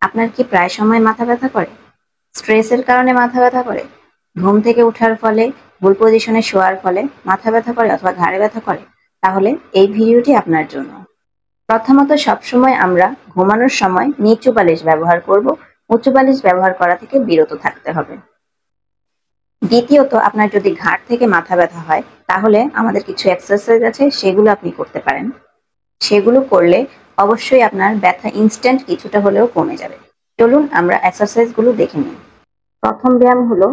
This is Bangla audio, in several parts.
আপনার কি প্রায় সময় মাথা ব্যথা করে? স্ট্রেসের কারণে মাথা ব্যথা করে? ঘুম থেকে ওঠার ফলে, ভুল পজিশনে শোয়ার ফলে মাথা ব্যথা করে অথবা ঘাড়ে ব্যথা করে? তাহলে এই ভিডিওটি আপনার জন্য। প্রথমত, সবসময় আমরা ঘুমানোর সময় নিচু বালিশ ব্যবহার করব। উঁচু বালিশ ব্যবহার করা থেকে বিরত থাকতে হবে। দ্বিতীয়ত, আপনার যদি ঘাড় থেকে মাথা ব্যথা হয় তাহলে আমাদের কিছু এক্সারসাইজ আছে, সেগুলো আপনি করতে পারেন। সেগুলো করলে অবশ্যই আপনার ব্যথা ইনস্ট্যান্ট কিছুটা হলেও কমে যাবে। চলুন আমরা এক্সারসাইজগুলো দেখে নিই। প্রথম ব্যায়াম হলো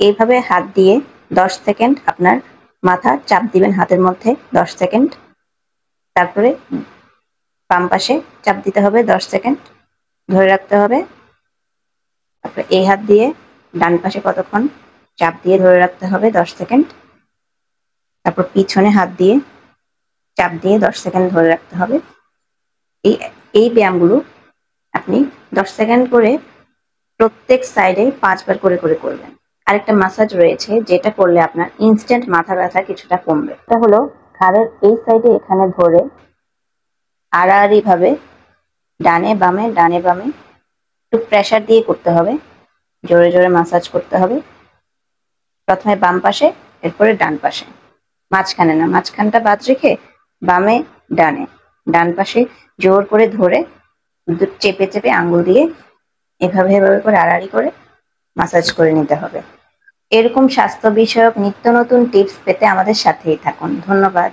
এইভাবে হাত দিয়ে 10 সেকেন্ড আপনার মাথা চাপ দিবেন হাতের মধ্যে 10 সেকেন্ড। তারপরে বাম পাশে চাপ দিতে হবে 10 সেকেন্ড, ধরে রাখতে হবে। তারপরে এই হাত দিয়ে ডান পাশে কতক্ষণ চাপ দিয়ে ধরে রাখতে হবে 10 সেকেন্ড। তারপর পিছনে হাত দিয়ে চাপ দিয়ে 10 সেকেন্ড ধরে রাখতে হবে। এই এই ব্যায়ামগুলো আপনি 10 সেকেন্ড করে প্রত্যেক সাইডে 5 বার করে করে করবেন। আরেকটা মাসাজ রয়েছে যেটা করলে আপনার ইনস্ট্যান্ট মাথা ব্যথা কিছুটা কমবে। এটা হলো ঘাড়ের এই সাইডে এখানে ধরে আড়াআড়ি ভাবে ডানে বামে একটু প্রেসার দিয়ে করতে হবে, জোরে জোরে মাসাজ করতে হবে। প্রথমে বাম পাশে, এরপরে ডান পাশে, মাঝখানে না, মাঝখানটা বাদ রেখে বামে ডানে, ডান পাশে জোর করে ধরে চেপে চেপে আঙ্গুল দিয়ে এভাবে এভাবে করে আড়াআড়ি করে মাসাজ করে নিতে হবে। এরকম স্বাস্থ্য বিষয়ক নিত্য নতুন টিপস পেতে আমাদের সাথেই থাকুন। ধন্যবাদ।